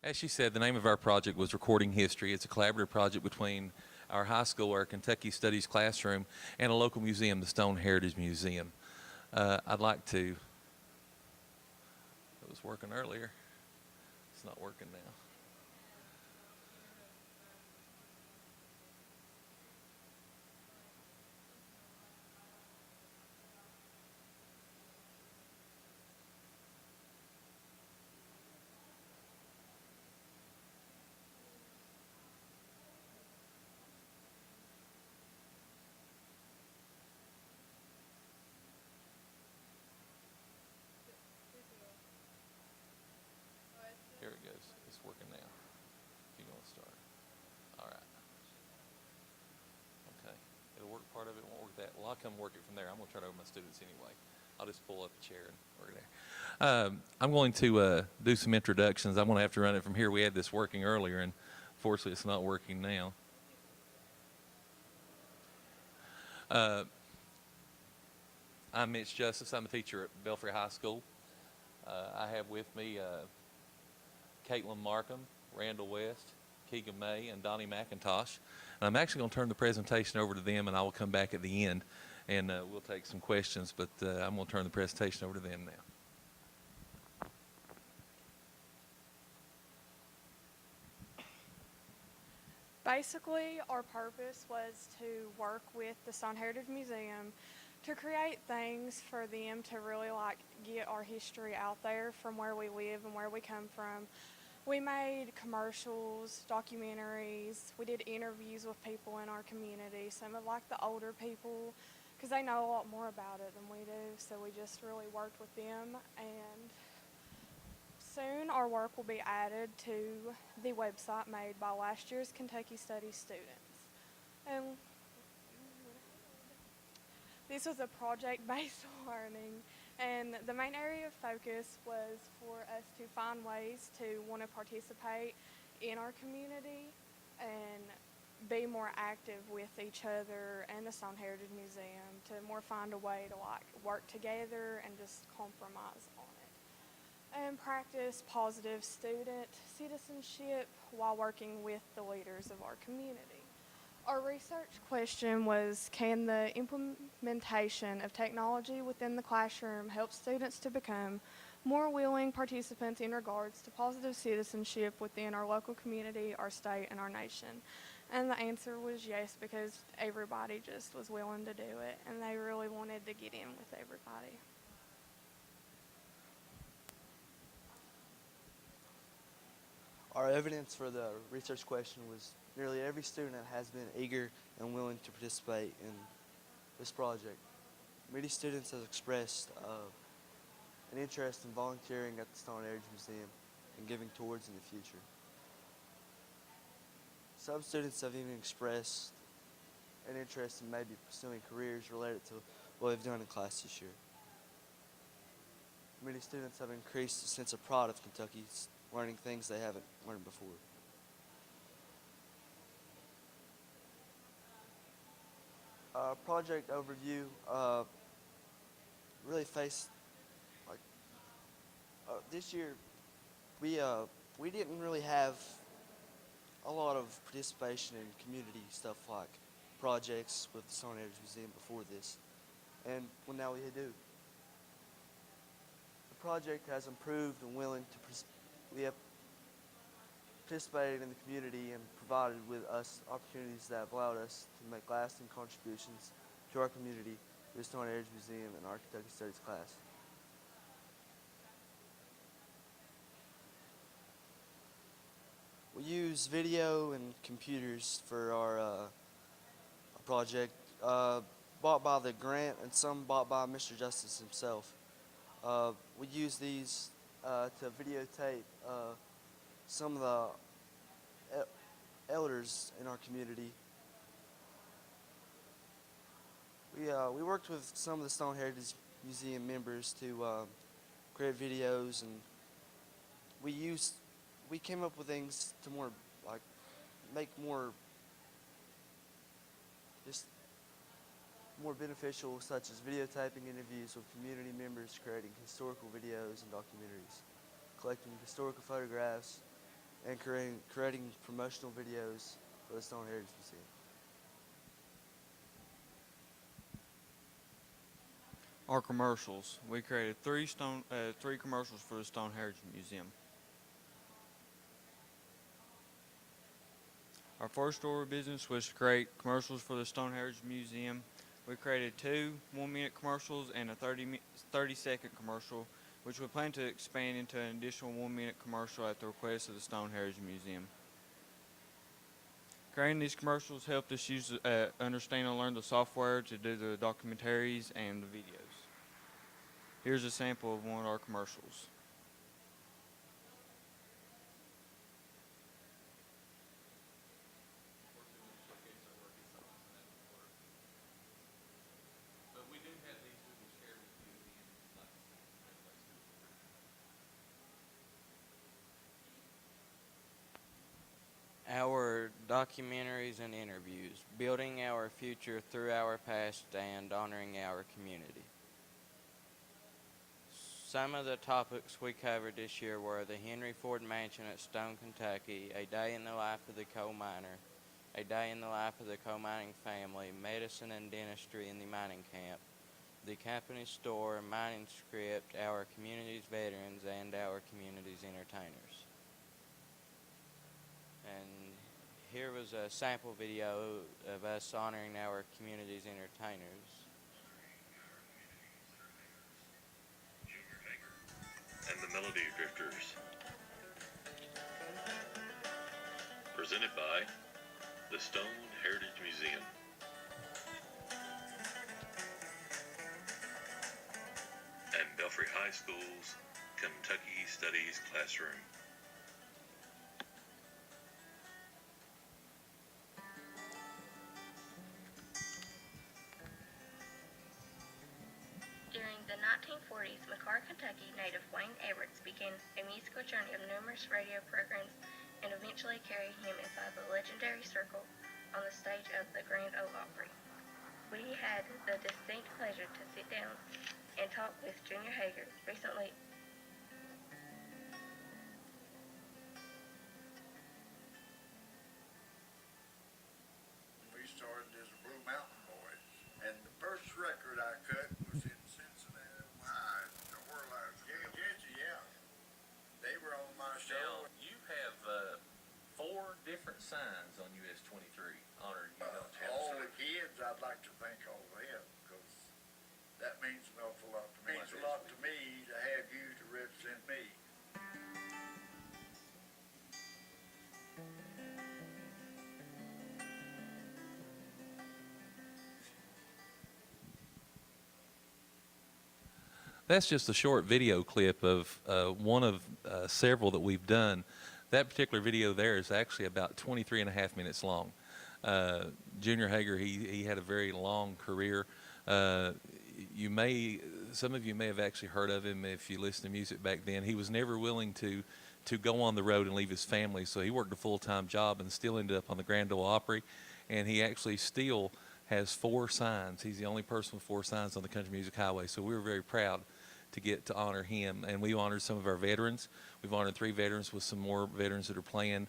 As she said, the name of our project was Recording History. It's a collaborative project between our high school, our Kentucky Studies classroom, and a local museum, the Stone Heritage Museum. I'd like to. It was working earlier. It's not working now. Here it goes. It's working now. If you want to start. All right. Okay. It'll work part of it, won't work that. Well, I'll come work it from there. I'm going to turn it over to my students anyway. I'll just pull up a chair and work there. I'm going to do some introductions. I'm going to have to run it from here. We had this working earlier, and fortunately, it's not working now. Uh, I'm Mitch Justice. I'm a teacher at Belfry High School. I have with me Caitlin Markham, Randall West, Keegan May, and Donnie McIntosh. And I'm actually going to turn the presentation over to them, and I will come back at the end, and we'll take some questions. But I'm going to turn the presentation over to them now. Basically, our purpose was to work with the Stone Heritage Museum to create things for them to really get our history out there from where we live and where we come from. We made commercials, documentaries, we did interviews with people in our community, some of the older people, because they know a lot more about it than we do, so we just really worked with them. And soon our work will be added to the website made by last year's Kentucky Studies students. And this was a project-based learning, and the main area of focus was for us to find ways to want to participate in our community and be more active with each other and the Stone Heritage Museum to more find a way to work together and just compromise on it. And practice positive student citizenship while working with the leaders of our community. Our research question was, can the implementation of technology within the classroom help students to become more willing participants in regards to positive citizenship within our local community, our state, and our nation? And the answer was yes, because everybody just was willing to do it, and they really wanted to get in with everybody. Our evidence for the research question was nearly every student has been eager and willing to participate in this project. Many students have expressed an interest in volunteering at the Stone Heritage Museum and giving towards in the future. Some students have even expressed an interest in maybe pursuing careers related to what we've done in class this year. Many students have increased a sense of pride of Kentucky, learning things they haven't learned before. Project overview really faced like this year. We didn't really have a lot of participation in community stuff like projects with the Stone Heritage Museum before this, and well, now we do. The project has improved and willing to. We have participated in the community and provided with us opportunities that have allowed us to make lasting contributions to our community, the Stone Heritage Museum, and our Kentucky Studies class. We use video and computers for our project, bought by the grant and some bought by Mr. Justice himself. We use these to videotape some of the elders in our community. We worked with some of the Stone Heritage Museum members to create videos, and we came up with things to make more just more beneficial, such as videotaping interviews with community members, creating historical videos and documentaries, collecting historical photographs, and creating promotional videos for the Stone Heritage Museum. Our commercials. We created three commercials for the Stone Heritage Museum. Our first order of business was to create commercials for the Stone Heritage Museum. We created two 1-minute commercials and a 30-second commercial, which we plan to expand into an additional 1-minute commercial at the request of the Stone Heritage Museum. Creating these commercials helped us understand and learn the software to do the documentaries and the videos. Here's a sample of one of our commercials. Our documentaries and interviews, building our future through our past and honoring our community. Some of the topics we covered this year were the Henry Ford Mansion at Stone, Kentucky, a day in the life of the coal miner, a day in the life of the coal mining family, medicine and dentistry in the mining camp, the company store, mining script, our community's veterans, and our community's entertainers. And here was a sample video of us honoring our community's entertainers. And the Melody Drifters. Presented by the Stone Heritage Museum. And Belfry High School's Kentucky Studies Classroom. During the 1940s, McCarr, Kentucky native Wayne Everett began a musical journey of numerous radio programs and eventually carried him inside the legendary circle on the stage of the Grand Ole Opry. We had the distinct pleasure to sit down and talk with Junior Hager recently. We started as the Blue Mountain Boys, and the first record I cut was in Cincinnati. Yeah. They were on my show. Now, you have 4 different signs on US 23 honoring you, don't you? All the kids, I'd like to thank all of them, because that means an awful lot to me. It means a lot to me to have you to represent me. That's just a short video clip of one of several that we've done. That particular video there is actually about 23 and a half minutes long. Junior Hager, he had a very long career. Some of you may have actually heard of him if you listen to music back then. He was never willing to go on the road and leave his family, so he worked a full-time job and still ended up on the Grand Ole Opry, and he actually still has 4 signs. He's the only person with 4 signs on the Country Music Highway, so we were very proud to get to honor him. And we honored some of our veterans. We've honored 3 veterans with some more veterans that are planned.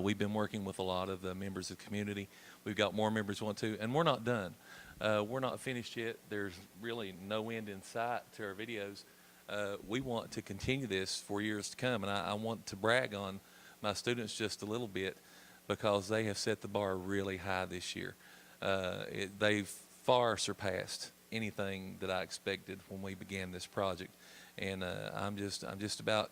We've been working with a lot of the members of the community. We've got more members who want to, and we're not done. We're not finished yet. There's really no end in sight to our videos. We want to continue this for years to come, and I want to brag on my students just a little bit because they have set the bar really high this year. They've far surpassed anything that I expected when we began this project, and I'm just about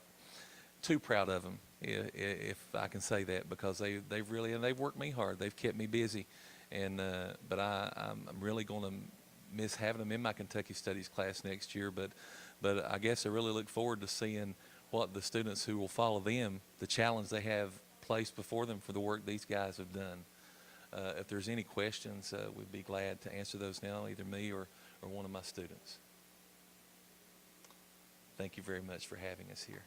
too proud of them, if I can say that, because they've worked me hard. They've kept me busy, and but I'm really going to miss having them in my Kentucky Studies class next year. But I guess I really look forward to seeing what the students who will follow them, the challenge they have placed before them for the work these guys have done. If there's any questions, we'd be glad to answer those now, either me or one of my students. Thank you very much for having us here.